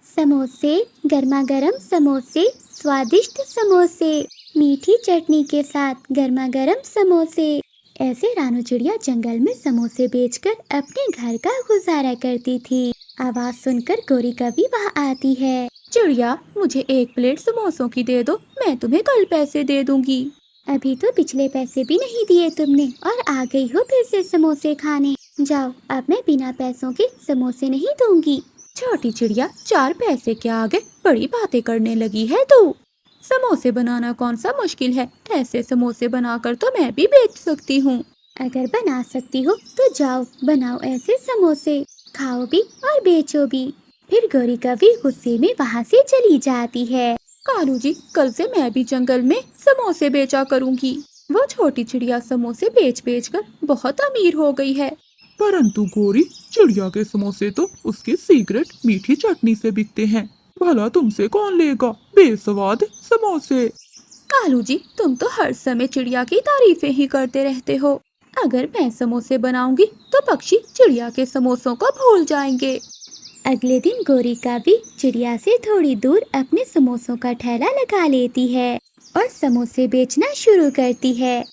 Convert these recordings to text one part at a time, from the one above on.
समोसे, गर्मा गर्म समोसे, स्वादिष्ट समोसे, मीठी चटनी के साथ गर्मा गर्म समोसे। ऐसे रानू चिड़िया जंगल में समोसे बेचकर अपने घर का गुजारा करती थी। आवाज सुनकर गोरी कभी वहाँ आती है। चिड़िया, मुझे 1 प्लेट समोसों की दे दो, मैं तुम्हें कल पैसे दे दूंगी। अभी तो पिछले पैसे भी नहीं दिए तुमने और आ गई हो फिर से समोसे खाने। जाओ, अब मैं बिना पैसों के समोसे नहीं दूंगी। छोटी चिड़िया, 4 पैसे के आगे बड़ी बातें करने लगी है तू। समोसे बनाना कौन सा मुश्किल है, ऐसे समोसे बनाकर तो मैं भी बेच सकती हूँ। अगर बना सकती हो तो जाओ बनाओ ऐसे समोसे, खाओ भी और बेचो भी। फिर गौरी कभी गुस्से में वहाँ से चली जाती है। कालू जी, कल से मैं भी जंगल में समोसे बेचा करूंगी। वो छोटी चिड़िया समोसे बेच बेच कर बहुत अमीर हो गई है। परंतु गोरी, चिड़िया के समोसे तो उसके सीक्रेट मीठी चटनी से बिकते हैं। भला तुमसे कौन लेगा बेस्वाद समोसे। कालू जी, तुम तो हर समय चिड़िया की तारीफें ही करते रहते हो। अगर मैं समोसे बनाऊंगी तो पक्षी चिड़िया के समोसों को भूल जाएंगे। अगले दिन गौरी कभी चिड़िया से थोड़ी दूर अपने समोसों का ठेला लगा लेती है और समोसे बेचना शुरू करती है।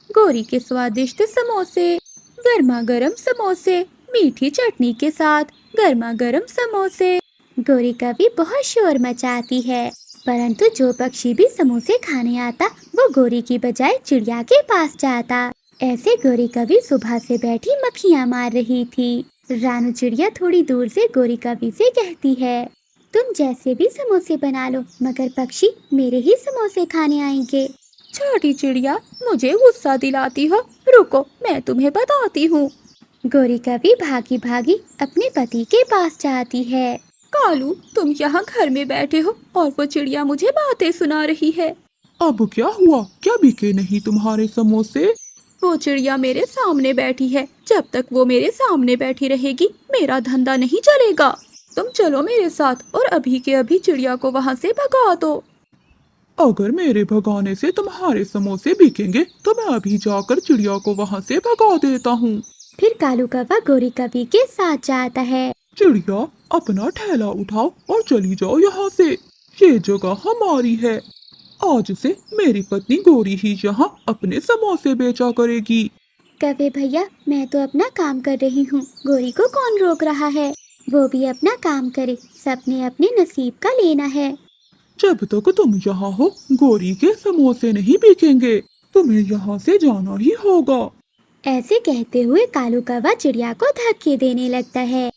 गोरी के स्वादिष्ट समोसे, गर्मा गर्म समोसे, मीठी चटनी के साथ गर्मा गर्म समोसे। गौरी कभी बहुत शोर मचाती है, परंतु जो पक्षी भी समोसे खाने आता वो गौरी की बजाय चिड़िया के पास जाता। ऐसे गौरी कभी सुबह से बैठी मक्खियाँ मार रही थी। रानू चिड़िया थोड़ी दूर से गौरी कभी से कहती है, तुम जैसे भी समोसे बना लो, मगर पक्षी मेरे ही समोसे खाने आएंगे। छोटी चिड़िया, मुझे गुस्सा दिलाती हो। रुको, मैं तुम्हें बताती हूँ। गौरी कभी भागी भागी अपने पति के पास जाती है। कालू, तुम यहाँ घर में बैठे हो और वो चिड़िया मुझे बातें सुना रही है। अब क्या हुआ, क्या बिके नहीं तुम्हारे समोसे। वो चिड़िया मेरे सामने बैठी है, जब तक वो मेरे सामने बैठी रहेगी मेरा धंधा नहीं चलेगा। तुम चलो मेरे साथ और अभी के अभी चिड़िया को वहाँ से भगा दो। अगर मेरे भगाने से तुम्हारे समोसे बिकेंगे तो मैं अभी जाकर चिड़िया को वहाँ से भगा देता हूँ। फिर कालू कौवा गौरी कभी के साथ जाता है। चिड़िया, अपना ठेला उठाओ और चली जाओ यहाँ से। ये जगह हमारी है। आज से मेरी पत्नी गौरी ही यहाँ अपने समोसे बेचा करेगी। कौवे भैया, मैं तो अपना काम कर रही हूँ, गौरी को कौन रोक रहा है। वो भी अपना काम करे, सबने अपने नसीब का लेना है। जब तक तुम यहाँ हो गौरी के समोसे नहीं बिकेंगे। तुम्हें यहाँ से जाना ही होगा। ऐसे कहते हुए कालू कौवा चिड़िया को धक्के देने लगता है।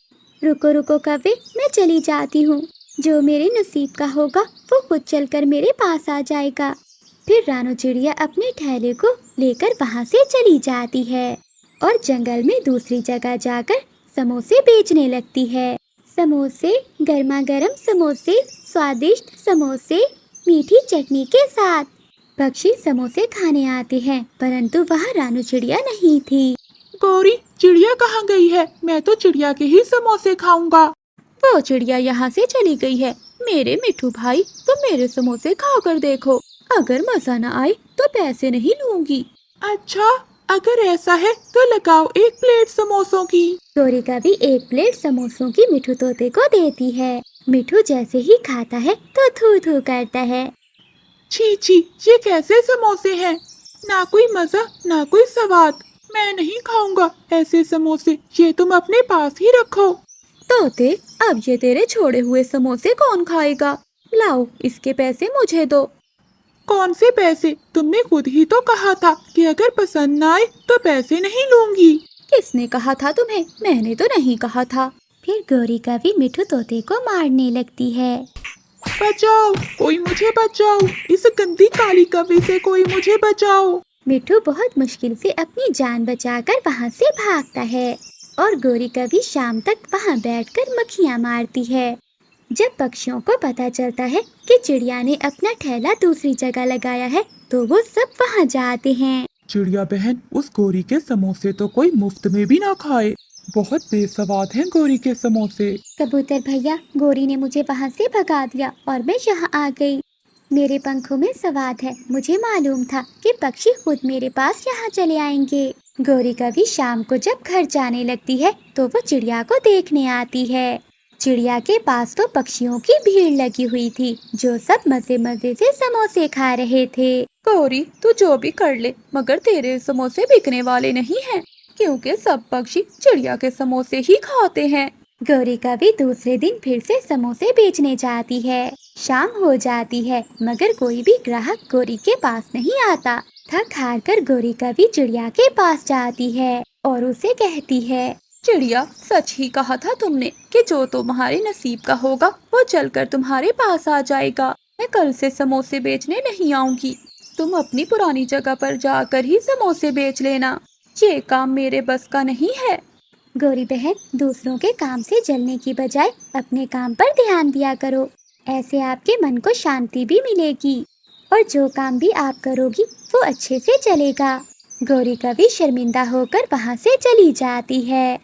रुको रुको कौवे, मैं चली जाती हूँ। जो मेरे नसीब का होगा वो खुद चलकर मेरे पास आ जाएगा। फिर रानू चिड़िया अपने ठेले को लेकर वहाँ से चली जाती है और जंगल में दूसरी जगह जाकर समोसे बेचने लगती है। समोसे, गर्मा गर्म समोसे, स्वादिष्ट समोसे, मीठी चटनी के साथ। पक्षी समोसे खाने आते हैं, परंतु वहाँ रानू चिड़िया नहीं थी। गौरी, चिड़िया कहाँ गई है? मैं तो चिड़िया के ही समोसे खाऊंगा। वो चिड़िया यहाँ से चली गई है। मेरे मिठू भाई, तुम मेरे समोसे खा कर देखो, अगर मजा न आए तो पैसे नहीं लूंगी। अच्छा, अगर ऐसा है तो लगाओ 1 प्लेट समोसों की। गौरी कभी 1 प्लेट समोसों की मिठू तोते को देती है। मिठू जैसे ही खाता है तो थू थू करता है। छी छी, ये कैसे समोसे हैं? ना कोई मजा ना कोई स्वाद। मैं नहीं खाऊंगा ऐसे समोसे, ये तुम अपने पास ही रखो। तोते, अब ये तेरे छोड़े हुए समोसे कौन खाएगा? लाओ, इसके पैसे मुझे दो। कौन से पैसे? तुमने खुद ही तो कहा था कि अगर पसंद न आए तो पैसे नहीं लूंगी। किसने कहा था तुम्हें? मैंने तो नहीं कहा था। फिर गौरी कभी मिठू तोते को मारने लगती है। बचाओ, कोई मुझे बचाओ, इस गंदी काली कौवे से कोई मुझे बचाओ। मिठू बहुत मुश्किल से अपनी जान बचाकर वहाँ से भागता है और गौरी कभी शाम तक वहाँ बैठकर मक्खियाँ मारती है। जब पक्षियों को पता चलता है कि चिड़िया ने अपना ठेला दूसरी जगह लगाया है तो वो सब वहाँ जाते हैं। चिड़िया बहन, उस गौरी के समोसे तो कोई मुफ्त में भी ना खाए। बहुत बेस्वाद हैं गौरी के समोसे। कबूतर भैया, गौरी ने मुझे वहाँ से भगा दिया और मैं यहाँ आ गई। मेरे पंखों में स्वाद है, मुझे मालूम था कि पक्षी खुद मेरे पास यहाँ चले आएंगे। गौरी कभी शाम को जब घर जाने लगती है तो वो चिड़िया को देखने आती है। चिड़िया के पास तो पक्षियों की भीड़ लगी हुई थी, जो सब मजे मजे से समोसे खा रहे थे। गौरी, तू जो भी कर ले, मगर तेरे समोसे बिकने वाले नहीं हैं, क्योंकि सब पक्षी चिड़िया के समोसे ही खाते हैं। गौरी कभी दूसरे दिन फिर से समोसे बेचने जाती है। शाम हो जाती है, मगर कोई भी ग्राहक गौरी के पास नहीं आता। थक हार कर गौरी कभी चिड़िया के पास जाती है और उसे कहती है, चिड़िया, सच ही कहा था तुमने कि जो तुम्हारे नसीब का होगा वो चलकर तुम्हारे पास आ जाएगा। मैं कल से समोसे बेचने नहीं आऊंगी। तुम अपनी पुरानी जगह पर जाकर ही समोसे बेच लेना। ये काम मेरे बस का नहीं है। गौरी बहन, दूसरों के काम से जलने की बजाय अपने काम पर ध्यान दिया करो। ऐसे आपके मन को शांति भी मिलेगी और जो काम भी आप करोगी वो अच्छे से चलेगा। गौरी कभी शर्मिंदा होकर वहाँ से चली जाती है।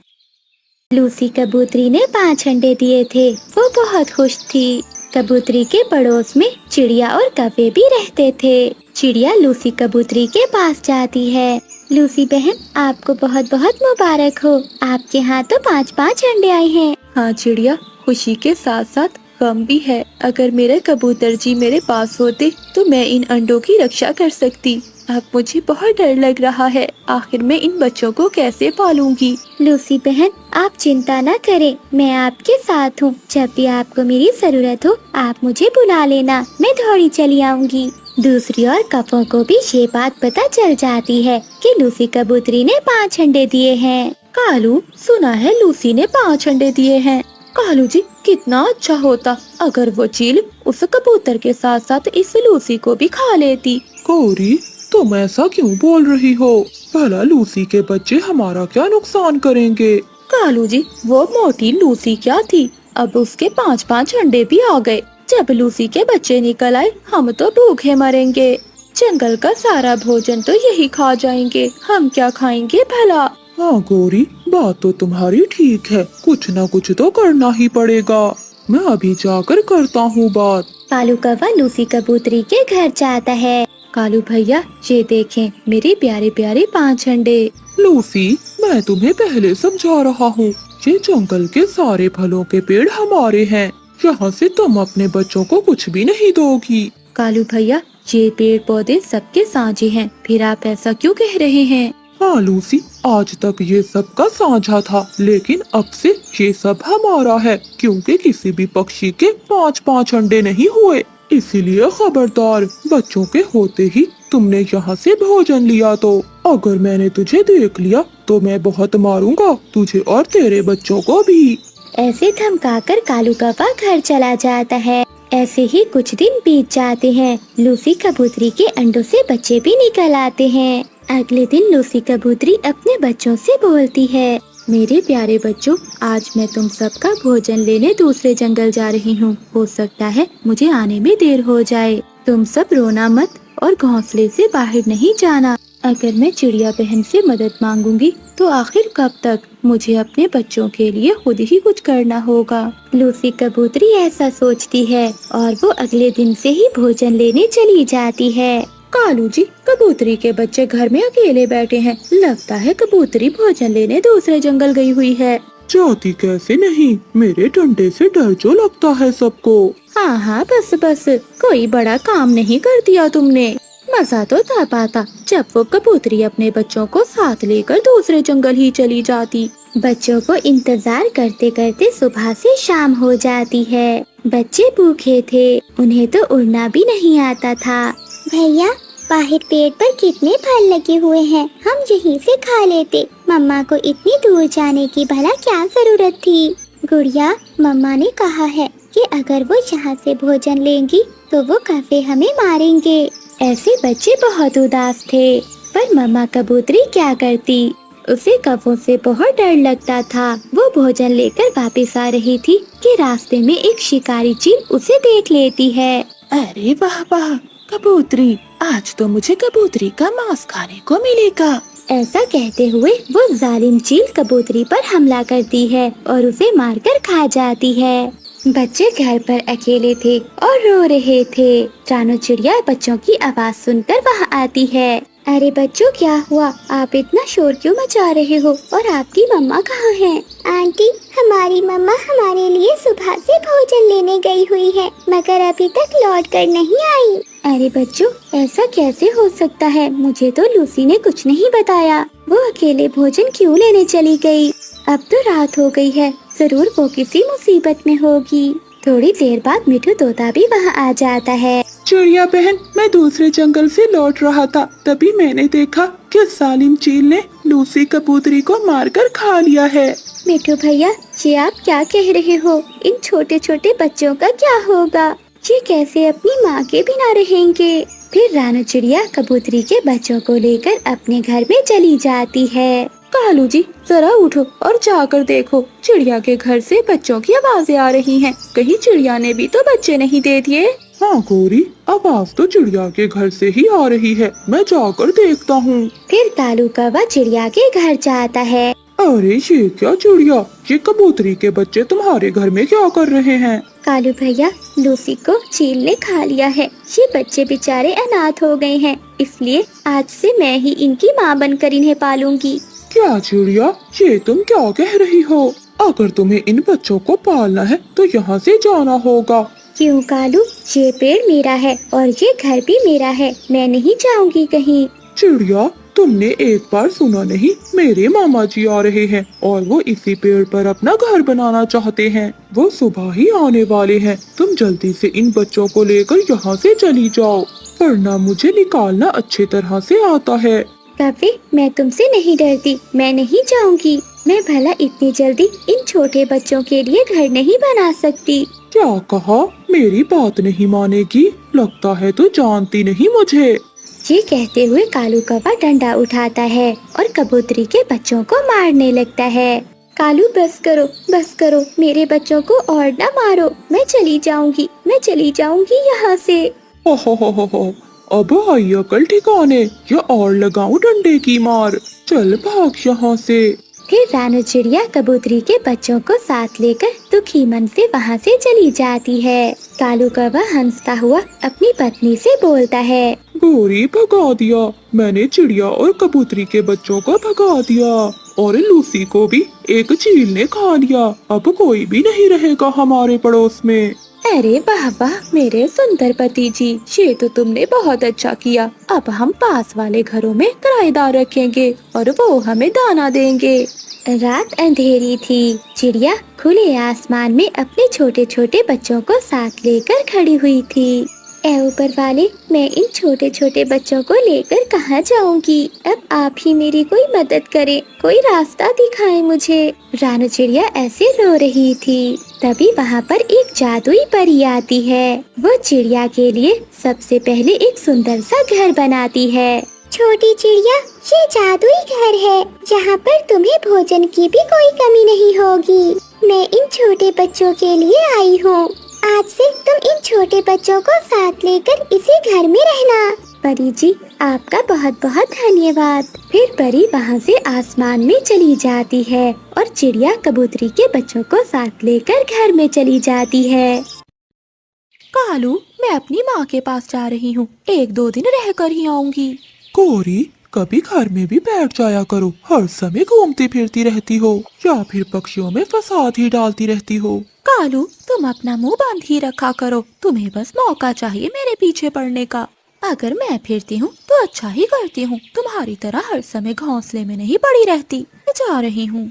लूसी कबूतरी ने 5 अंडे दिए थे। वो बहुत खुश थी। कबूतरी के पड़ोस में चिड़िया और कौवे भी रहते थे। चिड़िया लूसी कबूतरी के पास जाती है। लूसी बहन, आपको बहुत बहुत मुबारक हो। आपके यहाँ तो 5-5 अंडे आए हैं। हाँ चिड़िया, खुशी के साथ साथ गम भी है। अगर मेरे कबूतर जी मेरे पास होते तो मैं इन अंडों की रक्षा कर सकती। अब मुझे बहुत डर लग रहा है। आखिर मैं इन बच्चों को कैसे पालूंगी? लूसी बहन, आप चिंता न करें, मैं आपके साथ हूँ। जब भी आपको मेरी जरूरत हो आप मुझे बुला लेना, मैं दौड़ी चली आऊंगी। दूसरी ओर कौवों को भी ये बात पता चल जाती है कि लूसी कबूतरी ने 5 अंडे दिए हैं। कालू, सुना है लूसी ने 5 अंडे दिए हैं। कालू जी, कितना अच्छा होता अगर वो चील उस कबूतर के साथ साथ इस लूसी को भी खा लेती। गौरी, तुम ऐसा क्यों बोल रही हो? भला लूसी के बच्चे हमारा क्या नुकसान करेंगे? कालू जी, वो मोटी लूसी क्या थी, अब उसके 5-5 अंडे भी आ गए। जब लूसी के बच्चे निकल आए हम तो भूखे मरेंगे। जंगल का सारा भोजन तो यही खा जाएंगे, हम क्या खाएंगे भला? हाँ गौरी, बात तो तुम्हारी ठीक है, कुछ न कुछ तो करना ही पड़ेगा। मैं अभी जाकर करता हूँ बात। कालू कौवा लूसी कबूतरी के घर जाता है। कालू भैया, ये देखें मेरे प्यारे प्यारे 5 अंडे। लूसी, मैं तुम्हें पहले समझा रहा हूँ, ये जंगल के सारे फलों के पेड़ हमारे हैं। यहाँ से तुम अपने बच्चों को कुछ भी नहीं दोगी। कालू भैया, ये पेड़ पौधे सबके साझे हैं, फिर आप ऐसा क्यों कह रहे हैं? हाँ लूसी, आज तक ये सबका साझा था, लेकिन अब से ये सब हमारा है, क्योंकि किसी भी पक्षी के 5-5 अंडे नहीं हुए। इसीलिए खबरदार, बच्चों के होते ही तुमने यहाँ से भोजन लिया तो अगर मैंने तुझे देख लिया तो मैं बहुत मारूंगा तुझे और तेरे बच्चों को भी। ऐसे धमकाकर कालू कौवा घर चला जाता है। ऐसे ही कुछ दिन बीत जाते हैं। लूसी कबूतरी के अंडों से बच्चे भी निकल आते हैं। अगले दिन लूसी कबूतरी अपने बच्चों से बोलती है, मेरे प्यारे बच्चों, आज मैं तुम सबका भोजन लेने दूसरे जंगल जा रही हूँ। हो सकता है मुझे आने में देर हो जाए। तुम सब रोना मत और घोंसले से बाहर नहीं जाना। अगर मैं चिड़िया बहन से मदद मांगूंगी तो आखिर कब तक? मुझे अपने बच्चों के लिए खुद ही कुछ करना होगा। लूसी कबूतरी ऐसा सोचती है और वो अगले दिन से ही भोजन लेने चली जाती है। कालू जी, कबूतरी के बच्चे घर में अकेले बैठे हैं। लगता है कबूतरी भोजन लेने दूसरे जंगल गई हुई है। जाती कैसे नहीं, मेरे डंडे से डर जो लगता है सबको। हाँ हाँ, बस बस, कोई बड़ा काम नहीं कर दिया तुमने। मजा तो तब आता जब वो कबूतरी अपने बच्चों को साथ लेकर दूसरे जंगल ही चली जाती। बच्चों को इंतजार करते करते सुबह से शाम हो जाती है। बच्चे भूखे थे, उन्हें तो उड़ना भी नहीं आता था। भैया, बाहर पेड़ पर कितने फल लगे हुए हैं, हम यहीं से खा लेते। मम्मा को इतनी दूर जाने की भला क्या जरूरत थी? गुड़िया, मम्मा ने कहा है कि अगर वो यहाँ से भोजन लेंगी तो वो कौवे हमें मारेंगे। ऐसे बच्चे बहुत उदास थे, पर मम्मा कबूतरी क्या करती? उसे कौवों से बहुत डर लगता था। वो भोजन लेकर वापस आ रही थी कि रास्ते में एक शिकारी चील उसे देख लेती है। अरे वाह वाह, कबूतरी, आज तो मुझे कबूतरी का मांस खाने को मिलेगा। ऐसा कहते हुए वो जालिम चील कबूतरी पर हमला करती है और उसे मारकर खा जाती है। बच्चे घर पर अकेले थे और रो रहे थे। रानो चिड़िया बच्चों की आवाज सुनकर वहाँ आती है। अरे बच्चों, क्या हुआ? आप इतना शोर क्यों मचा रहे हो? और आपकी मम्मा कहाँ हैं? आंटी, हमारी मम्मा हमारे लिए सुबह से भोजन लेने गई हुई है, मगर अभी तक लौट कर नहीं आई। अरे बच्चों, ऐसा कैसे हो सकता है? मुझे तो लूसी ने कुछ नहीं बताया। वो अकेले भोजन क्यों लेने चली गई? अब तो रात हो गई है, जरूर वो किसी मुसीबत में होगी। थोड़ी देर बाद मिठू तोता भी वहाँ आ जाता है। चिड़िया बहन, मैं दूसरे जंगल से लौट रहा था, तभी मैंने देखा कि जालिम चील ने लूसी कबूतरी को मारकर खा लिया है। मिठू भैया, ये आप क्या कह रहे हो? इन छोटे छोटे बच्चों का क्या होगा? ये कैसे अपनी माँ के बिना रहेंगे? फिर रानू चिड़िया कबूतरी के बच्चों को लेकर अपने घर में चली जाती है। कालू जी, जरा उठो और जाकर देखो, चिड़िया के घर से बच्चों की आवाजें आ रही हैं। कहीं चिड़िया ने भी तो बच्चे नहीं दे दिए? हाँ गौरी, आवाज तो चिड़िया के घर से ही आ रही है, मैं जाकर देखता हूँ। फिर कालू कौवा चिड़िया के घर जाता है। अरे ये क्या चिड़िया, ये कबूतरी के बच्चे तुम्हारे घर में क्या कर रहे हैं? कालू भैया, लूसी को चील ने खा लिया है। ये बच्चे बेचारे अनाथ हो गए हैं, इसलिए आज से मैं ही इनकी माँ बनकर इन्हें पालूंगी। क्या चिड़िया, ये तुम क्या कह रही हो? अगर तुम्हें इन बच्चों को पालना है तो यहाँ से जाना होगा। क्यों कालू? ये पेड़ मेरा है और ये घर भी मेरा है, मैं नहीं जाऊंगी कहीं। चिड़िया, तुमने एक बार सुना नहीं, मेरे मामा जी आ रहे हैं और वो इसी पेड़ पर अपना घर बनाना चाहते हैं। वो सुबह ही आने वाले हैं, तुम जल्दी से इन बच्चों को लेकर यहाँ से चली जाओ, वरना मुझे निकालना अच्छी तरह से आता है। कौवे, मैं तुमसे नहीं डरती, मैं नहीं जाऊंगी। मैं भला इतनी जल्दी इन छोटे बच्चों के लिए घर नहीं बना सकती। क्या कहा? मेरी बात नहीं मानेगी? लगता है तू जानती नहीं मुझे। ये कहते हुए कालू कौवा डंडा उठाता है और कबूतरी के बच्चों को मारने लगता है। कालू, बस करो, मेरे बच्चों को और न मारो। मैं चली जाऊंगी यहाँ से। हो, अब आई अकल ठिकाने, या और लगाऊं डंडे की मार। चल भाग यहाँ से। फिर रानू चिड़िया कबूतरी के बच्चों को साथ लेकर दुखी मन से वहाँ से चली जाती है। कालू कौवा हंसता हुआ अपनी पत्नी से बोलता है, गौरी, भगा दिया मैंने चिड़िया और कबूतरी के बच्चों को भगा दिया, और लूसी को भी एक चील ने खा लिया। अब कोई भी नहीं रहेगा हमारे पड़ोस में। अरे वाह वाह मेरे सुंदर पति जी, ये तो तुमने बहुत अच्छा किया। अब हम पास वाले घरों में किराएदार रखेंगे और वो हमें दाना देंगे। रात अंधेरी थी। चिड़िया खुले आसमान में अपने छोटे छोटे बच्चों को साथ लेकर खड़ी हुई थी। ऐ ऊपर वाले, मैं इन छोटे छोटे बच्चों को लेकर कहाँ जाऊंगी? अब आप ही मेरी कोई मदद करें, कोई रास्ता दिखाएं मुझे। रानू चिड़िया ऐसे रो रही थी। तभी वहाँ पर एक जादुई परी आती है। वो चिड़िया के लिए सबसे पहले एक सुंदर सा घर बनाती है। छोटी चिड़िया, ये जादुई घर है, जहाँ पर तुम्हें भोजन की भी कोई कमी नहीं होगी। मैं इन छोटे बच्चों के लिए आई हूँ। आज से तुम इन छोटे बच्चों को साथ लेकर इसी घर में रहना। परी जी, आपका बहुत बहुत धन्यवाद। फिर परी वहाँ से आसमान में चली जाती है और चिड़िया कबूतरी के बच्चों को साथ लेकर घर में चली जाती है। कालू, मैं अपनी माँ के पास जा रही हूँ, 1-2 दिन रहकर ही आऊंगी। गौरी, कभी घर में भी बैठ जाया करो, हर समय घूमती फिरती रहती हो या फिर पक्षियों में फसाद ही डालती रहती हो। कालू, तुम अपना मुंह बांध ही रखा करो, तुम्हें बस मौका चाहिए मेरे पीछे पड़ने का। अगर मैं फिरती हूँ तो अच्छा ही करती हूँ, तुम्हारी तरह हर समय घोंसले में नहीं पड़ी रहती। मैं जा रही हूँ।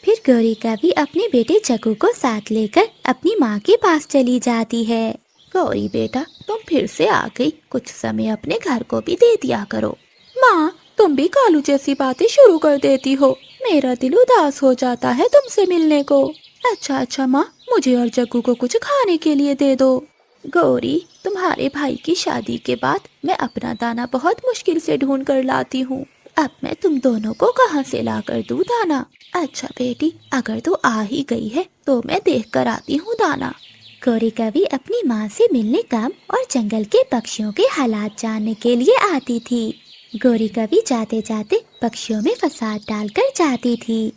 फिर गौरी कभी अपने बेटे जग्गू को साथ लेकर अपनी माँ के पास चली जाती है। गौरी बेटा, तुम फिर से आ गई, कुछ समय अपने घर को भी दे दिया करो। माँ, तुम भी कालू जैसी बातें शुरू कर देती हो, मेरा दिल उदास हो जाता है तुमसे मिलने को। अच्छा माँ, मुझे और जग्गू को कुछ खाने के लिए दे दो। गौरी, तुम्हारे भाई की शादी के बाद मैं अपना दाना बहुत मुश्किल से ढूंढ कर लाती हूँ, अब मैं तुम दोनों को कहाँ से ला कर दूँ दाना? अच्छा बेटी, अगर तू आ ही गई है तो मैं देख कर आती हूँ दाना। गौरी कभी अपनी माँ से मिलने काम और जंगल के पक्षियों के हालात जानने के लिए आती थी। गौरी कभी जाते जाते पक्षियों में फसाद डालकर जाती थी।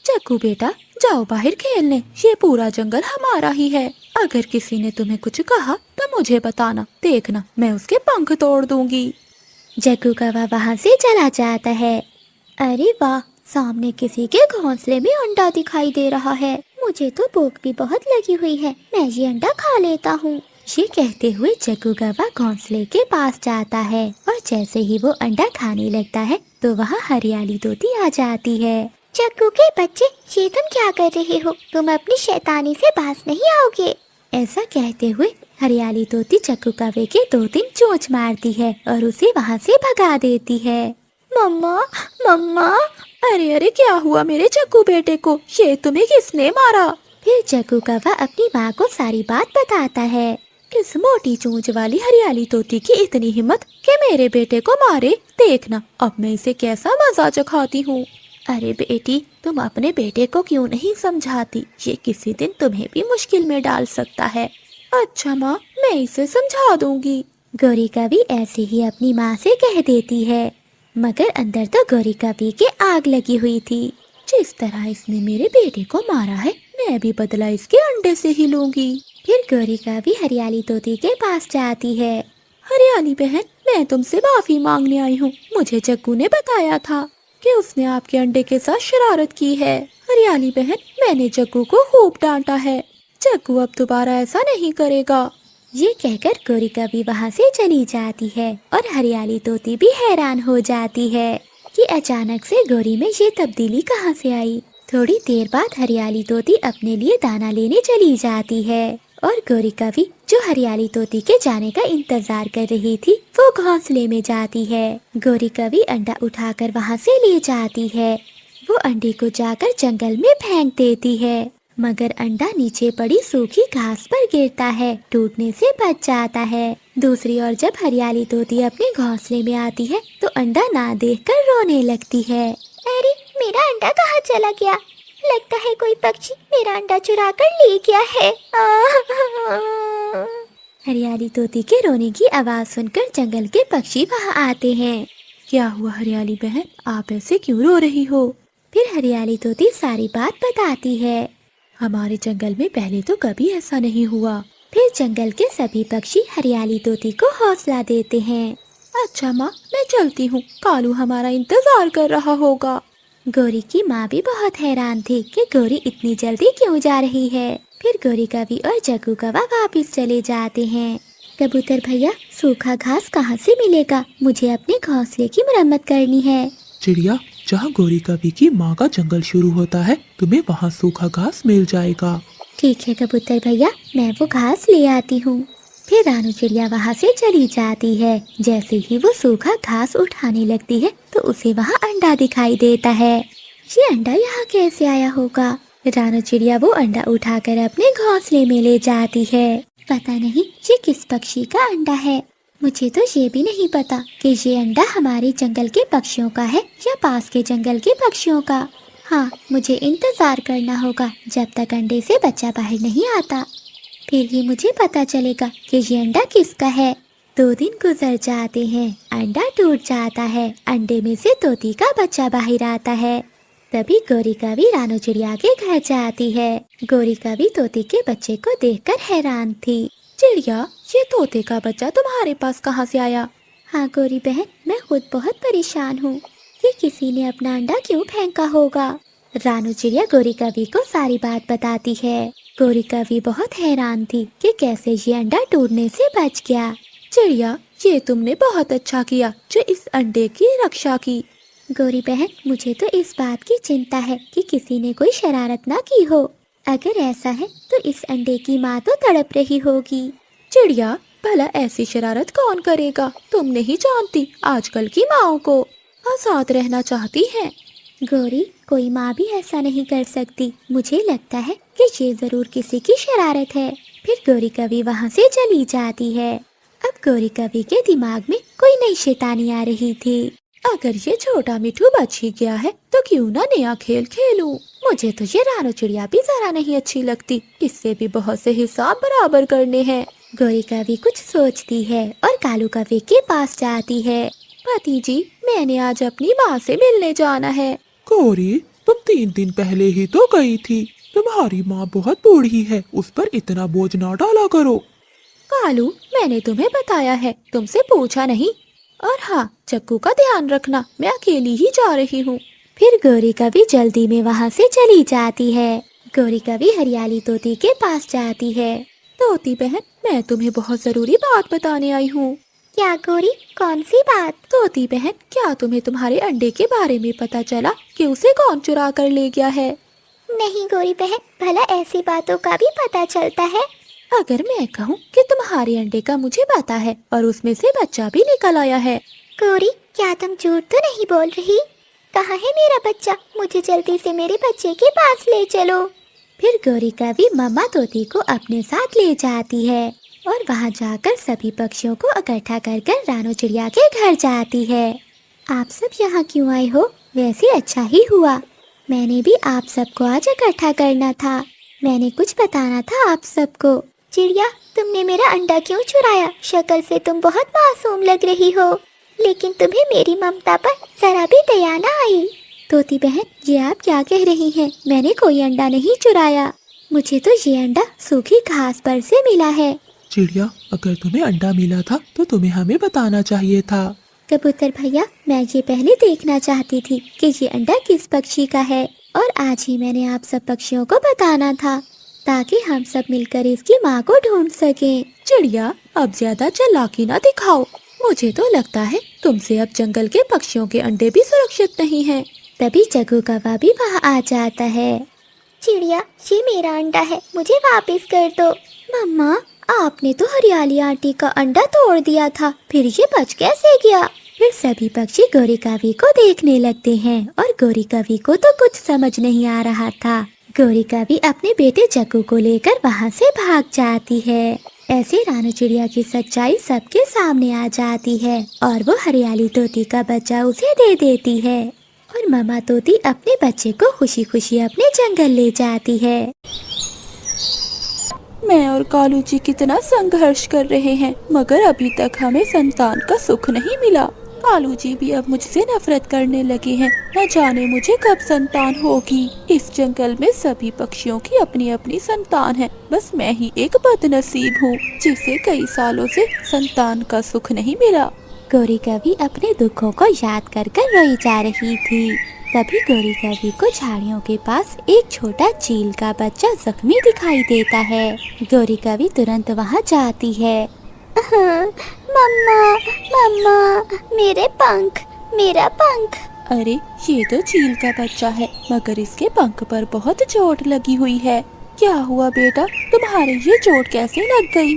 जग्गू बेटा, जाओ बाहर खेलने, ये पूरा जंगल हमारा ही है। अगर किसी ने तुम्हें कुछ कहा तो मुझे बताना, देखना मैं उसके पंख तोड़ दूंगी। जग्गू कौवा वहाँ से चला जाता है। अरे वाह, सामने किसी के घोंसले में अंडा दिखाई दे रहा है। मुझे तो भूख भी बहुत लगी हुई है, मैं ये अंडा खा लेता हूँ। ये कहते हुए जग्गू कौवा घोंसले के पास जाता है और जैसे ही वो अंडा खाने लगता है तो वहाँ हरियाली तोती आ जाती है। जग्गू के बच्चे, ये तुम क्या कर रहे हो? तुम अपनी शैतानी से बाज नहीं आओगे। ऐसा कहते हुए हरियाली तोती जग्गू कौवे के 2-3 चोंच मारती है और उसे वहाँ से भगा देती है। मम्मा, मम्मा। अरे अरे, क्या हुआ मेरे जग्गू बेटे को? ये तुम्हें किसने मारा? फिर जग्गू कौवा अपनी माँ को सारी बात बताता है। किस मोटी चोंच वाली हरियाली तोती की इतनी हिम्मत कि मेरे बेटे को मारे? देखना अब मैं इसे कैसा मजा चखाती हूँ। अरे बेटी, तुम अपने बेटे को क्यों नहीं समझाती? ये किसी दिन तुम्हें भी मुश्किल में डाल सकता है। अच्छा माँ, मैं इसे समझा दूंगी। गौरी कवि ऐसे ही अपनी माँ से कह देती है, मगर अंदर तो गौरी कवि के आग लगी हुई थी। जिस तरह इसने मेरे बेटे को मारा है, मैं भी बदला इसके अंडे से ही लूंगी। फिर गौरी कवि हरियाली तोती के पास जाती है। हरियाली बहन, मैं तुमसे माफी मांगने आई हूँ। मुझे जग्गू ने बताया था कि उसने आपके अंडे के साथ शरारत की है। हरियाली बहन, मैंने जग्गू को खूब डांटा है। जग्गू अब दोबारा ऐसा नहीं करेगा। ये कहकर गौरी कवि वहाँ से चली जाती है और हरियाली तोती भी हैरान हो जाती है कि अचानक से गौरी में ये तब्दीली कहाँ से आई। थोड़ी देर बाद हरियाली तोती अपने लिए दाना लेने चली जाती है और गौरी कवि, जो हरियाली तोती के जाने का इंतजार कर रही थी, वो घोंसले में जाती है। गौरी कवि अंडा उठाकर वहाँ से ले जाती है। वो अंडे को जाकर जंगल में फेंक देती है, मगर अंडा नीचे पड़ी सूखी घास पर गिरता है, टूटने से बच जाता है। दूसरी ओर जब हरियाली तोती अपने घोंसले में आती है तो अंडा ना देखकर रोने लगती है। अरे, मेरा अंडा कहाँ चला गया? लगता है कोई पक्षी मेरा अंडा चुरा कर ले गया है। हरियाली तोती के रोने की आवाज सुनकर जंगल के पक्षी वहाँ आते हैं। क्या हुआ हरियाली बहन, आप ऐसे क्यों रो रही हो? फिर हरियाली तोती सारी बात बताती है। हमारे जंगल में पहले तो कभी ऐसा नहीं हुआ। फिर जंगल के सभी पक्षी हरियाली तोती को हौसला देते हैं। अच्छा माँ, मैं चलती हूँ, कालू हमारा इंतजार कर रहा होगा। गौरी की माँ भी बहुत हैरान थी कि गौरी इतनी जल्दी क्यों जा रही है। फिर गौरी कवि और जग्गू कौवा वापिस चले जाते हैं। कबूतर भैया, सूखा घास कहाँ से मिलेगा? मुझे अपने घोंसले की मरम्मत करनी है। चिड़िया, जहाँ गौरी कवि की माँ का जंगल शुरू होता है, तुम्हें वहाँ सूखा घास मिल जाएगा। ठीक है कबूतर भैया, मैं वो घास ले आती हूँ। फिर रानू चिड़िया वहाँ से चली जाती है। जैसे ही वो सूखा घास उठाने लगती है तो उसे वहाँ अंडा दिखाई देता है। ये अंडा यहाँ कैसे आया होगा? रानू चिड़िया वो अंडा उठाकर अपने घोंसले में ले जाती है। पता नहीं ये किस पक्षी का अंडा है। मुझे तो ये भी नहीं पता कि ये अंडा हमारे जंगल के पक्षियों का है या पास के जंगल के पक्षियों का। हाँ, मुझे इंतजार करना होगा जब तक अंडे से बच्चा बाहर नहीं आता, फिर ही मुझे पता चलेगा कि ये अंडा किसका है। 2 दिन गुजर जाते हैं, अंडा टूट जाता है, अंडे में से तोती का बच्चा बाहर आता है। तभी गौरी कवि रानू चिड़िया के घर जाती है। गौरी कवि तोती के बच्चे को देखकर हैरान थी। चिड़िया, ये तोते का बच्चा तुम्हारे पास कहाँ से आया? हाँ गौरी बहन, मैं खुद बहुत परेशान हूँ कि किसी ने अपना अंडा क्यों फेंका होगा। रानू चिड़िया गौरी कवि को सारी बात बताती है। गौरी कवि बहुत हैरान थी कि कैसे ये अंडा टूटने से बच गया। चिड़िया, ये तुमने बहुत अच्छा किया जो इस अंडे की रक्षा की। गौरी बहन, मुझे तो इस बात की चिंता है कि किसी ने कोई शरारत ना की हो। अगर ऐसा है तो इस अंडे की माँ तो तड़प रही होगी। चिड़िया, भला ऐसी शरारत कौन करेगा? तुम नहीं जानती आजकल की माँओं को आजाद रहना चाहती हैं। गौरी, कोई माँ भी ऐसा नहीं कर सकती। मुझे लगता है कि ये जरूर किसी की शरारत है। फिर गौरी कवि वहाँ से चली जाती है। अब गौरी कवि के दिमाग में कोई नई शैतानी आ रही थी। अगर ये छोटा मिठू बच ही गया है तो क्यों ना नया खेल खेलूं। मुझे तो ये रानू चिड़िया भी जरा नहीं अच्छी लगती। इससे भी बहुत से हिसाब बराबर करने हैं। गौरी कवि कुछ सोचती है और कालू कवि के पास जाती है। पति जी, मैंने आज अपनी माँ से मिलने जाना है। गौरी, तुम 3 दिन पहले ही तो गई थी। तुम्हारी माँ बहुत बूढ़ी है, उस पर इतना बोझ ना डाला करो। कालू, मैंने तुम्हें बताया है, तुमसे पूछा नहीं। और हाँ, चक्कू का ध्यान रखना, मैं अकेली ही जा रही हूँ। फिर गौरी कवि जल्दी में वहाँ से चली जाती है। गौरी कवि हरियाली तोती के पास जाती है। तोती बहन, मैं तुम्हें बहुत जरूरी बात बताने आई हूँ। क्या गौरी, कौन सी बात? तोती बहन, क्या तुम्हें तुम्हारे अंडे के बारे में पता चला कि उसे कौन चुरा कर ले गया है? नहीं गौरी बहन, भला ऐसी बातों का भी पता चलता है? अगर मैं कहूँ कि तुम्हारे अंडे का मुझे पता है और उसमें से बच्चा भी निकल आया है। गौरी, क्या तुम झूठ तो नहीं बोल रही? कहाँ है मेरा बच्चा? मुझे जल्दी से मेरे बच्चे के पास ले चलो। फिर गौरी कवि मम्मा तोती को अपने साथ ले जाती है और वहाँ जाकर सभी पक्षियों को इकट्ठा कर रानो चिड़िया के घर जाती है। आप सब यहाँ क्यों आए हो? वैसे अच्छा ही हुआ, मैंने भी आप सबको आज इकट्ठा करना था। मैंने कुछ बताना था आप सबको। चिड़िया, तुमने मेरा अंडा क्यों चुराया? शक्ल से तुम बहुत मासूम लग रही हो, लेकिन तुम्हें मेरी ममता पर जरा भी दया न आई। तोती बहन, ये आप क्या कह रही हैं? मैंने कोई अंडा नहीं चुराया। मुझे तो ये अंडा सूखी घास पर से मिला है। चिड़िया, अगर तुम्हें अंडा मिला था तो तुम्हें हमें बताना चाहिए था। कबूतर भैया, मैं ये पहले देखना चाहती थी कि ये अंडा किस पक्षी का है, और आज ही मैंने आप सब पक्षियों को बताना था ताकि हम सब मिलकर इसकी माँ को ढूंढ सकें। चिड़िया, अब ज्यादा चालाकी ना दिखाओ। मुझे तो लगता है तुमसे अब जंगल के पक्षियों के अंडे भी सुरक्षित नहीं हैं। तभी चकू कौवा भी वहाँ आ जाता है। चिड़िया, ये मेरा अंडा है, मुझे वापस कर दो। मम्मा, आपने तो हरियाली आंटी का अंडा तोड़ दिया था, फिर ये बच कैसे गया? फिर सभी पक्षी गौरी कवि को देखने लगते हैं और गौरी कवि को तो कुछ समझ नहीं आ रहा था। गौरी कवि अपने बेटे चक्कू को लेकर वहाँ से भाग जाती है। ऐसे रानो चिड़िया की सच्चाई सबके सामने आ जाती है और वो हरियाली तोती का बच्चा उसे दे देती है और मम्मा तोती अपने बच्चे को खुशी खुशी अपने जंगल ले जाती है। मैं और कालू जी कितना संघर्ष कर रहे हैं, मगर अभी तक हमें संतान का सुख नहीं मिला। कालू जी भी अब मुझसे नफरत करने लगे हैं। न जाने मुझे कब संतान होगी। इस जंगल में सभी पक्षियों की अपनी अपनी संतान है, बस मैं ही एक बदनसीब हूँ जिसे कई सालों से संतान का सुख नहीं मिला। गौरी कवि अपने दुखों को याद कर रोई जा रही थी। तभी गौरी कवि को झाड़ियों के पास एक छोटा चील का बच्चा जख्मी दिखाई देता है। गौरी कवि तुरंत वहाँ जाती है। मम्मा, मम्मा, मेरे पंख, मेरा पंख। अरे, ये तो चील का बच्चा है, मगर इसके पंख पर बहुत चोट लगी हुई है। क्या हुआ बेटा, तुम्हारे ये चोट कैसे लग गई?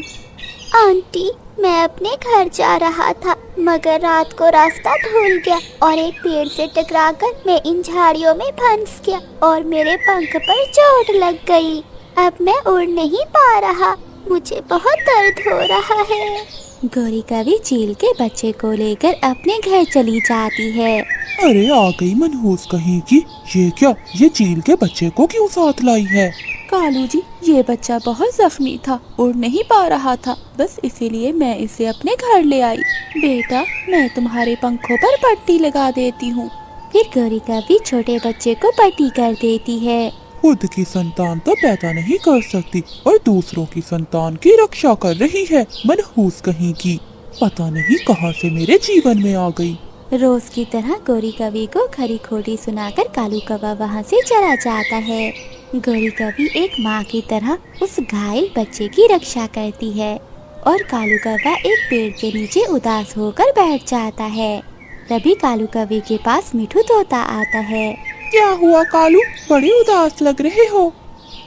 आंटी, मैं अपने घर जा रहा था, मगर रात को रास्ता भूल गया और एक पेड़ से टकराकर मैं इन झाड़ियों में फंस गया और मेरे पंख पर चोट लग गई। अब मैं उड़ नहीं पा रहा, मुझे बहुत दर्द हो रहा है। गौरी कवि चील के बच्चे को लेकर अपने घर चली जाती है। अरे, आ गई मनहूस कहीं की। ये क्या, ये चील के बच्चे को क्यों साथ लाई है? कालू जी, ये बच्चा बहुत जख्मी था, उड़ नहीं पा रहा था, बस इसीलिए मैं इसे अपने घर ले आई। बेटा, मैं तुम्हारे पंखों पर पट्टी लगा देती हूँ। फिर गौरी कवि छोटे बच्चे को पट्टी कर देती है। खुद की संतान तो पैदा नहीं कर सकती और दूसरों की संतान की रक्षा कर रही है। मनहूस कहीं की, पता नहीं कहाँ से मेरे जीवन में आ गई। रोज की तरह गौरी कवि को खरी खोटी सुनाकर कालू कौवा वहाँ से चला जाता है। गौरी कवि एक माँ की तरह उस घायल बच्चे की रक्षा करती है और कालू कौवा एक पेड़ के नीचे उदास होकर बैठ जाता है। तभी कालू कवि के पास मिठू तोता आता है। क्या हुआ कालू, बड़े उदास लग रहे हो?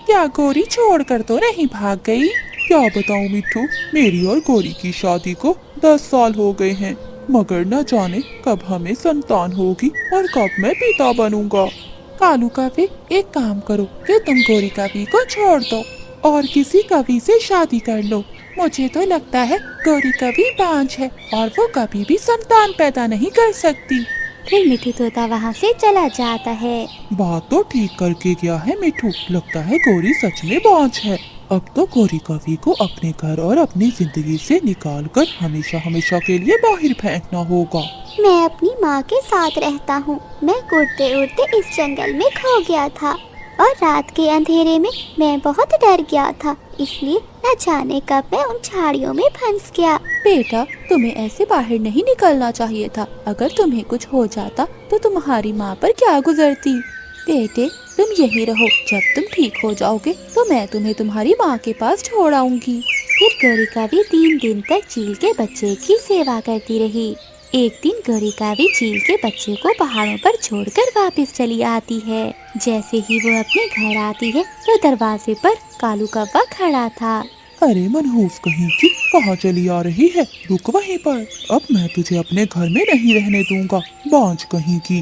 क्या गौरी छोड़कर तो नहीं भाग गई? क्या बताऊं मिठू, मेरी और गौरी की शादी को 10 साल हो गए हैं, मगर न जाने कब हमें संतान होगी और कब मैं पिता बनूंगा। कालू कवि, एक काम करो कि तुम गौरी कवि को छोड़ दो और किसी कवि से शादी कर लो। मुझे तो लगता है गौरी कवि बांझ है और वो कभी भी संतान पैदा नहीं कर सकती। फिर मिठू तोता वहाँ से चला जाता है। बात तो ठीक करके गया है मिठू, लगता है गौरी सच में बांझ है। अब तो गौरी कवि को अपने घर और अपनी जिंदगी से निकालकर हमेशा हमेशा के लिए बाहर फेंकना होगा। मैं अपनी माँ के साथ रहता हूँ। मैं उड़ते उड़ते इस जंगल में खो गया था और रात के अंधेरे में मैं बहुत डर गया था, इसलिए न जाने कब मैं उन झाड़ियों में फंस गया। बेटा, तुम्हें ऐसे बाहर नहीं निकलना चाहिए था। अगर तुम्हें कुछ हो जाता तो तुम्हारी माँ पर क्या गुजरती। बेटे, तुम यहीं रहो। जब तुम ठीक हो जाओगे तो मैं तुम्हें तुम्हारी माँ के पास छोड़ आऊंगी। फिर गौरीकावी 3 दिन तक चील के बच्चे की सेवा करती रही। एक दिन गौरीकावी चील के बच्चे को पहाड़ों पर छोड़कर वापस चली आती है। जैसे ही वो अपने घर आती है तो दरवाजे पर कालू कौवा खड़ा था। अरे मनहूस कहीं की, कहाँ चली आ रही है? रुक वहीं पर। अब मैं तुझे अपने घर में नहीं रहने दूंगा, बांझ कहीं की।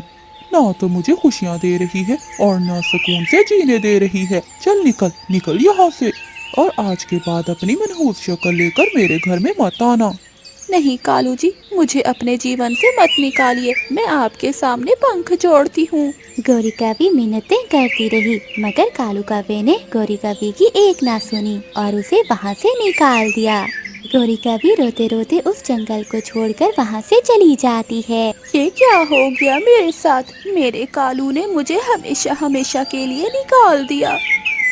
ना तो मुझे खुशियाँ दे रही है और ना सुकून से जीने दे रही है। चल निकल निकल यहाँ से, और आज के बाद अपनी मनहूस शक्ल लेकर मेरे घर में मत आना। नहीं कालू जी, मुझे अपने जीवन से मत निकालिए। मैं आपके सामने पंख जोड़ती हूँ। गौरीकावी मिन्नतें करती रही, मगर कालू कौवे ने गौरीकावी की एक ना सुनी और उसे वहाँ से निकाल दिया। गौरीकावी रोते रोते उस जंगल को छोड़कर वहाँ से चली जाती है। ये क्या हो गया मेरे साथ? मेरे कालू ने मुझे हमेशा हमेशा के लिए निकाल दिया।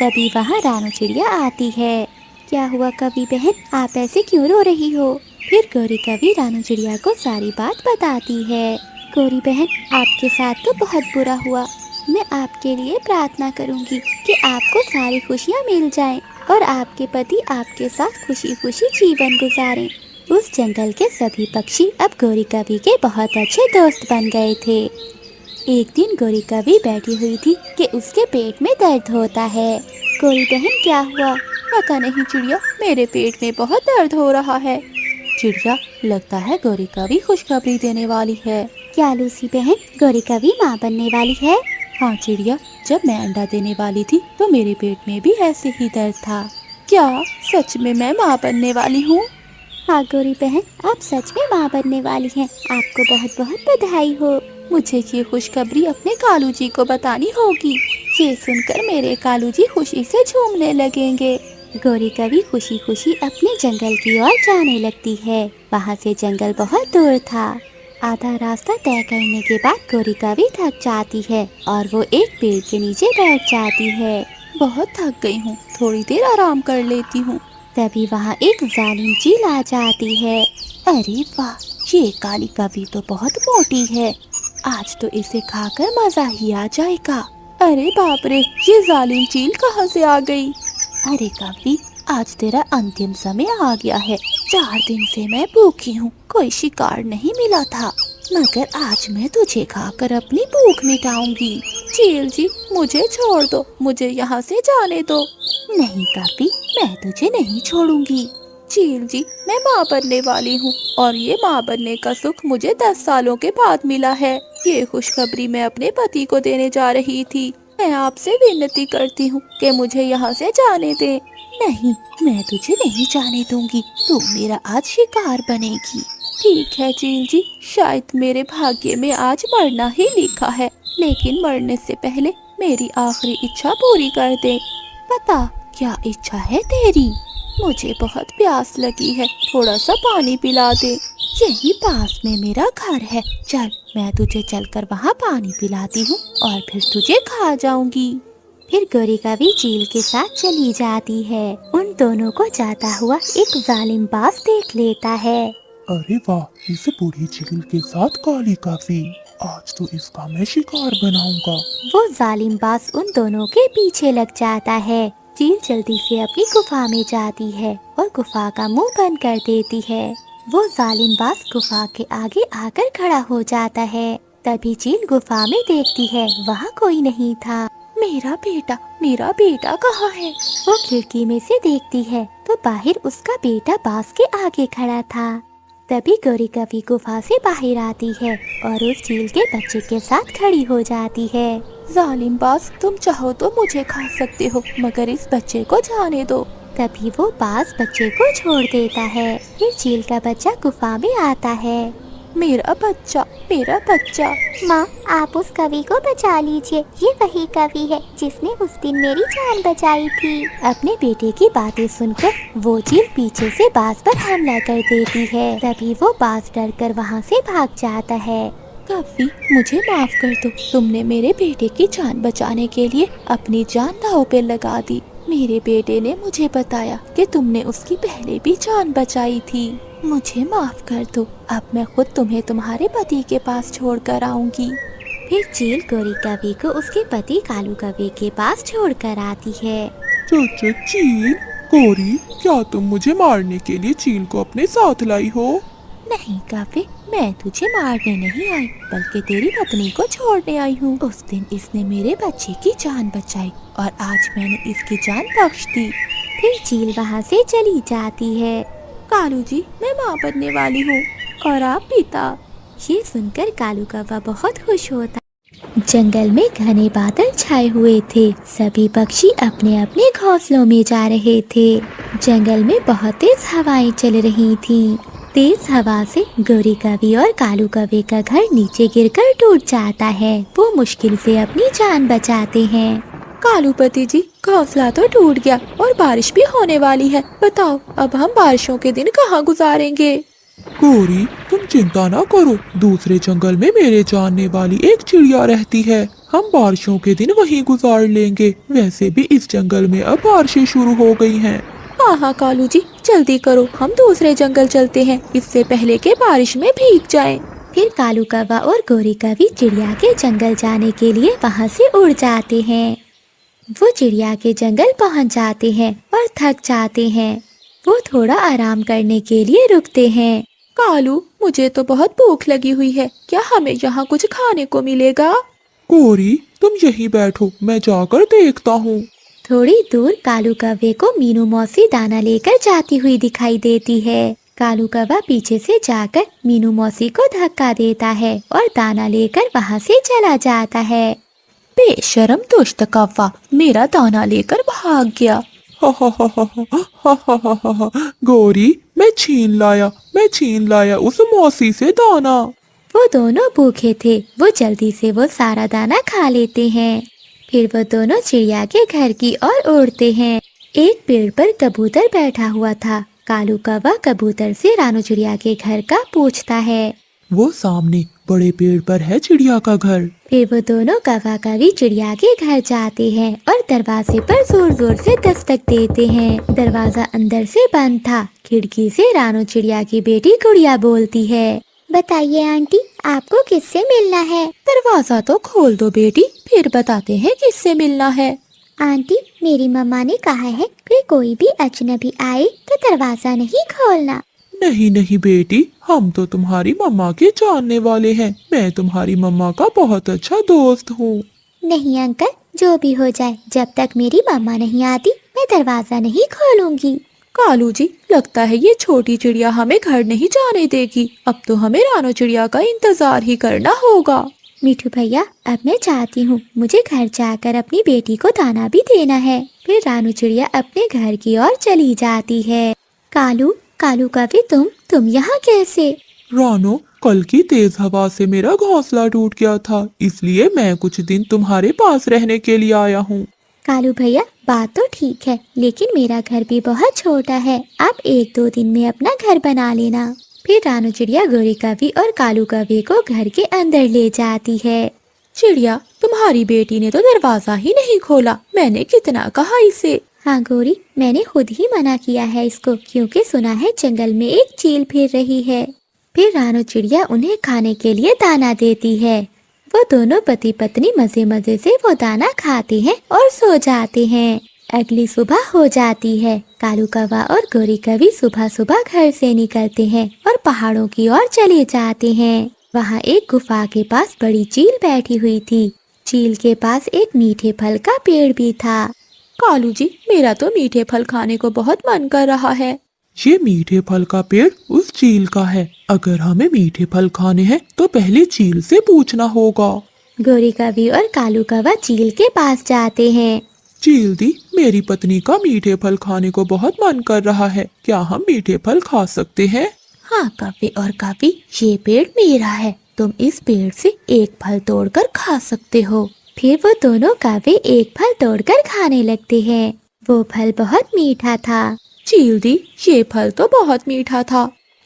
तभी वहाँ रानू चिड़िया आती है। क्या हुआ कवि बहन, आप ऐसे क्यों रो रही हो? फिर गौरीकावी रानू चिड़िया को सारी बात बताती है। गौरी बहन, आपके साथ तो बहुत बुरा हुआ। मैं आपके लिए प्रार्थना करूंगी कि आपको सारी खुशियाँ मिल जाएं और आपके पति आपके साथ खुशी खुशी जीवन गुजारें। उस जंगल के सभी पक्षी अब गौरीकावी के बहुत अच्छे दोस्त बन गए थे। एक दिन गौरीकावी बैठी हुई थी कि उसके पेट में दर्द होता है। गौरी बहन, क्या हुआ? पता नहीं चिड़िया, मेरे पेट में बहुत दर्द हो रहा है। चिड़िया, लगता है गौरीकावी खुशखबरी देने वाली है। क्या लूसी बहन, गौरीकावी माँ बनने वाली है? हाँ चिड़िया, जब मैं अंडा देने वाली थी तो मेरे पेट में भी ऐसे ही दर्द था। क्या सच में मैं माँ बनने वाली हूँ? हाँ गौरी बहन, आप सच में माँ बनने वाली हैं। आपको बहुत बहुत बधाई हो। मुझे ये खुशखबरी अपने कालू जी को बतानी होगी। ये सुनकर मेरे कालू जी खुशी से झूमने लगेंगे। गौरीकावी खुशी खुशी अपने जंगल की ओर जाने लगती है। वहाँ से जंगल बहुत दूर था। आधा रास्ता तय करने के बाद गौरीकावी थक जाती है और वो एक पेड़ के नीचे बैठ जाती है। बहुत थक गई हूँ, थोड़ी देर आराम कर लेती हूँ। तभी वहाँ एक जालिम चील आ जाती है। अरे वाह, ये काली कवि तो बहुत मोटी है। आज तो इसे खाकर मजा ही आ जाएगा। अरे बाप रे, ये जालिम चील कहाँ से आ गई? अरे कवि, आज तेरा अंतिम समय आ गया है। 4 दिन से मैं भूखी हूँ, कोई शिकार नहीं मिला था, मगर आज मैं तुझे खाकर अपनी भूख मिटाऊंगी। चील जी, मुझे छोड़ दो, मुझे यहाँ से जाने दो। नहीं कवि, मैं तुझे नहीं छोड़ूंगी। चील जी, मैं माँ बनने वाली हूँ और ये माँ बनने का सुख मुझे 10 सालों के बाद मिला है। ये खुशखबरी मैं अपने पति को देने जा रही थी। मैं आपसे विनती करती हूँ कि मुझे यहाँ से जाने दे। नहीं, मैं तुझे नहीं जाने दूंगी। तू मेरा आज शिकार बनेगी। ठीक है चील जी, शायद मेरे भाग्य में आज मरना ही लिखा है, लेकिन मरने से पहले मेरी आखिरी इच्छा पूरी कर दे। बता, क्या इच्छा है तेरी? मुझे बहुत प्यास लगी है, थोड़ा सा पानी पिला दे। यही पास में मेरा घर है, चल मैं तुझे चलकर वहाँ पानी पिलाती हूँ और फिर तुझे खा जाऊंगी। फिर गौरीकावी चील के साथ चली जाती है। उन दोनों को जाता हुआ एक जालिम बाज देख लेता है। अरे वाह, इस बूढ़ी चील के साथ काली काफी, आज तो इसका मैं शिकार बनाऊंगा। वो जालिम बाज उन दोनों के पीछे लग जाता है। चील जल्दी से अपनी गुफा में जाती है और गुफा का मुंह बंद कर देती है। वो जालिम बाज गुफा के आगे आकर खड़ा हो जाता है। तभी चील गुफा में देखती है, वहाँ कोई नहीं था। मेरा बेटा कहाँ है? वो खिड़की में से देखती है तो बाहर उसका बेटा बाज के आगे खड़ा था। तभी गौरीकावी गुफा से बाहर आती है और उस चील के बच्चे के साथ खड़ी हो जाती है। जालिम बाज, तुम चाहो तो मुझे खा सकते हो, मगर इस बच्चे को जाने दो। तभी वो बाज बच्चे को छोड़ देता है। फिर चील का बच्चा गुफा में आता है। मेरा बच्चा। माँ, आप उस कवि को बचा लीजिए। ये वही कवि है जिसने उस दिन मेरी जान बचाई थी। अपने बेटे की बातें सुनकर वो चील पीछे से बाज पर हमला कर देती है। तभी वो बाज डरकर वहाँ से भाग जाता है। कवि, मुझे माफ कर दो। तुमने मेरे बेटे की जान बचाने के लिए अपनी जान दांव पे लगा दी। मेरे बेटे ने मुझे बताया कि तुमने उसकी पहले भी जान बचाई थी। मुझे माफ कर दो, अब मैं खुद तुम्हें तुम्हारे पति के पास छोड़ कर आऊंगी। फिर चील गोरी कौवे को उसके पति कालू कौवे के पास छोड़कर आती है। चाचा चील, गोरी, क्या तुम मुझे मारने के लिए चील को अपने साथ लाई हो? नहीं कौवे, मैं तुझे मारने नहीं आई, बल्कि तेरी पत्नी को छोड़ने आई हूँ। उस दिन इसने मेरे बच्चे की जान बचाई और आज मैंने इसकी जान बख्श दी। फिर चील वहाँ से चली जाती है। कालू जी, मैं माँ बनने वाली हूँ और आप पिता। ये सुनकर कालू कौवा बहुत खुश होता। जंगल में घने बादल छाए हुए थे। सभी पक्षी अपने अपने घोंसलों में जा रहे थे। जंगल में बहुत तेज हवाएं चल रही थीं। तेज हवा से गोरी कौवे और कालू कौवे का घर नीचे गिरकर टूट जाता है। वो मुश्किल से अपनी जान बचाते हैं। कालू पति जी, घोंसला तो टूट गया और बारिश भी होने वाली है। बताओ, अब हम बारिशों के दिन कहाँ गुजारेंगे? गोरी, तुम चिंता ना करो, दूसरे जंगल में मेरे जानने वाली एक चिड़िया रहती है। हम बारिशों के दिन वहीं गुजार लेंगे। वैसे भी इस जंगल में अब बारिशें शुरू हो गई हैं। हाँ हाँ कालू जी, जल्दी करो, हम दूसरे जंगल चलते हैं, इससे पहले कि बारिश में भीग जाएं। फिर कालू कौवा और गोरी कौवी चिड़िया के जंगल जाने के लिए वहाँ से उड़ जाते हैं। वो चिड़िया के जंगल पहुँच जाते हैं और थक जाते हैं। वो थोड़ा आराम करने के लिए रुकते हैं। कालू, मुझे तो बहुत भूख लगी हुई है, क्या हमें यहाँ कुछ खाने को मिलेगा? गोरी, तुम यहीं बैठो, मैं जाकर देखता हूँ। थोड़ी दूर कालू कौवे को मीनू मौसी दाना लेकर जाती हुई दिखाई देती है। कालू कौवा पीछे से जाकर मीनू मौसी को धक्का देता है और दाना लेकर वहाँ से चला जाता है। बेशरम दुष्ट कौवा, मेरा दाना लेकर भाग गया। गोरी, मैं छीन लाया उस मौसी से दाना। वो दोनों भूखे थे। वो जल्दी से वो सारा दाना खा लेते हैं। फिर वो दोनों चिड़िया के घर की ओर उड़ते हैं। एक पेड़ पर कबूतर बैठा हुआ था। कालू कौवा कबूतर से रानू चिड़िया के घर का पूछता है। वो सामने बड़े पेड़ पर है चिड़िया का घर। फिर वो दोनों कौवा कौवी चिड़िया के घर जाते हैं और दरवाजे पर जोर जोर से दस्तक देते हैं। दरवाजा अंदर से बंद था। खिड़की से रानू चिड़िया की बेटी गुड़िया बोलती है। बताइए आंटी, आपको किससे मिलना है? दरवाजा तो खोल दो बेटी, फिर बताते हैं किससे मिलना है। आंटी, मेरी मम्मा ने कहा है कि कोई भी अजनबी आए तो दरवाजा नहीं खोलना। नहीं नहीं बेटी, हम तो तुम्हारी मम्मा के जानने वाले हैं। मैं तुम्हारी मम्मा का बहुत अच्छा दोस्त हूँ। नहीं अंकल, जो भी हो जाए, जब तक मेरी मम्मा नहीं आती मैं दरवाजा नहीं खोलूंगी। कालू जी, लगता है ये छोटी चिड़िया हमें घर नहीं जाने देगी। अब तो हमें रानू चिड़िया का इंतजार ही करना होगा। मिठू भैया, अब मैं चाहती हूँ, मुझे घर जाकर अपनी बेटी को दाना भी देना है। फिर रानू चिड़िया अपने घर की ओर चली जाती है। कालू कौवे, तुम यहाँ कैसे? रानो, कल की तेज हवा से मेरा घोंसला टूट गया था, इसलिए मैं कुछ दिन तुम्हारे पास रहने के लिए आया हूँ। कालू भैया, बात तो ठीक है, लेकिन मेरा घर भी बहुत छोटा है। आप 1-2 दिन में अपना घर बना लेना। फिर रानू चिड़िया गोरी कौवी और कालू कौवे को घर के अंदर ले जाती है। चिड़िया, तुम्हारी बेटी ने तो दरवाजा ही नहीं खोला, मैंने कितना कहा इसे। हाँ गोरी, मैंने खुद ही मना किया है इसको, क्योंकि सुना है जंगल में एक चील फिर रही है। फिर रानू चिड़िया उन्हें खाने के लिए दाना देती है। वो दोनों पति पत्नी मजे मजे से वो दाना खाते हैं और सो जाते हैं। अगली सुबह हो जाती है। कालू कौवा और गोरी कौवी सुबह सुबह घर से निकलते हैं और पहाड़ों की ओर चले जाते हैं। वहाँ एक गुफा के पास बड़ी चील बैठी हुई थी। चील के पास एक मीठे फल का पेड़ भी था। कालू जी, मेरा तो मीठे फल खाने को बहुत मन कर रहा है। ये मीठे फल का पेड़ उस चील का है। अगर हमें मीठे फल खाने हैं तो पहले चील से पूछना होगा। गोरी कौवी और कालू कौवा चील के पास जाते हैं। चील दी, मेरी पत्नी का मीठे फल खाने को बहुत मन कर रहा है, क्या हम मीठे फल खा सकते हैं? हाँ कौवे और कौवी, ये पेड़ मेरा है, तुम इस पेड़ से एक फल तोड़कर खा सकते हो। फिर वो दोनों कौवे एक फल तोड़कर खाने लगते हैं। वो फल बहुत मीठा था। चील दी, ये फल तो बहुत मीठा था,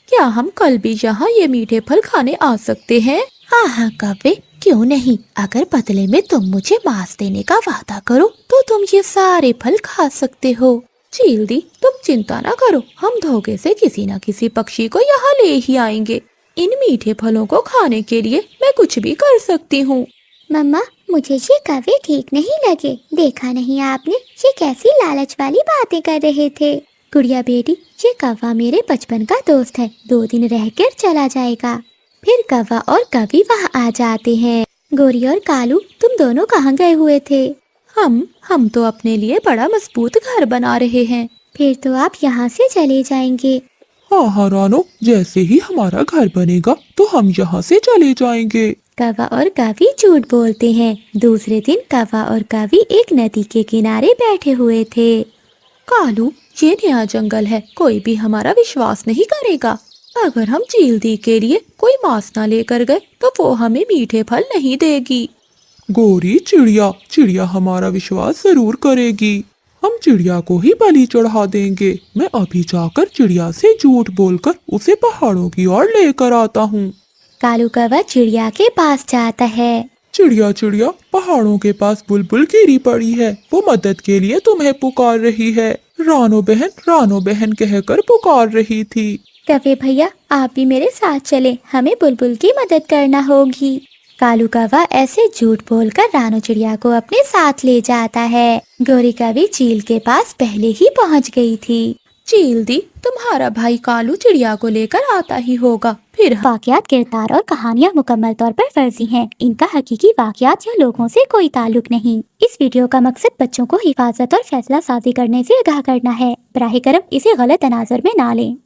क्या हम कल भी यहाँ ये मीठे फल खाने आ सकते हैं? हाँ हाँ कव्वे, क्यों नहीं। अगर बदले में तुम मुझे मांस देने का वादा करो तो तुम ये सारे फल खा सकते हो। चील दी, तुम चिंता ना करो, हम धोखे से किसी न किसी पक्षी को यहाँ ले ही आएंगे। इन मीठे फलों को खाने के लिए मैं कुछ भी कर सकती हूँ। मम्मा, मुझे ये कौवे ठीक नहीं लगे। देखा नहीं आपने, ये कैसी लालच वाली बातें कर रहे थे। गुड़िया बेटी, ये कौवा मेरे बचपन का दोस्त है, 2 दिन रहकर चला जाएगा। फिर कौवा और कवि वहाँ आ जाते हैं। गोरी और कालू, तुम दोनों कहाँ गए हुए थे? हम तो अपने लिए बड़ा मजबूत घर बना रहे हैं। फिर तो आप यहाँ से चले जाएंगे। हाँ हाँ रानो, जैसे ही हमारा घर बनेगा तो हम यहाँ से चले जाएंगे। कौवा और कवि झूठ बोलते हैं। दूसरे दिन कौवा और कवि एक नदी के किनारे बैठे हुए थे। कालू, ये नया जंगल है, कोई भी हमारा विश्वास नहीं करेगा। अगर हम चील दी के लिए कोई मांस न लेकर गए तो वो हमें मीठे फल नहीं देगी। गोरी, चिड़िया हमारा विश्वास जरूर करेगी। हम चिड़िया को ही बलि चढ़ा देंगे। मैं अभी जाकर चिड़िया से झूठ बोलकर उसे पहाड़ों की ओर लेकर आता हूँ। कालू कौवा चिड़िया के पास जाता है। चिड़िया, पहाड़ों के पास बुलबुल गिरी पड़ी है, वो मदद के लिए तुम्हें पुकार रही है। रानो बहन कहकर पुकार रही थी। कौवे भैया, आप भी मेरे साथ चले, हमें बुलबुल की मदद करना होगी। कालू कौवा ऐसे झूठ बोलकर रानो चिड़िया को अपने साथ ले जाता है। गोरी कवि चील के पास पहले ही पहुंच गई थी। चील दी, तुम्हारा भाई कालू चिड़िया को लेकर आता ही होगा। फिर वाकयात, किरदार और कहानियाँ मुकम्मल तौर पर फर्जी हैं। इनका हकीकी वाकयात या लोगों से कोई ताल्लुक नहीं। इस वीडियो का मकसद बच्चों को हिफाजत और फैसला साजी करने से आगाह करना है। बराहे करम इसे गलत तनाजर में ना लें।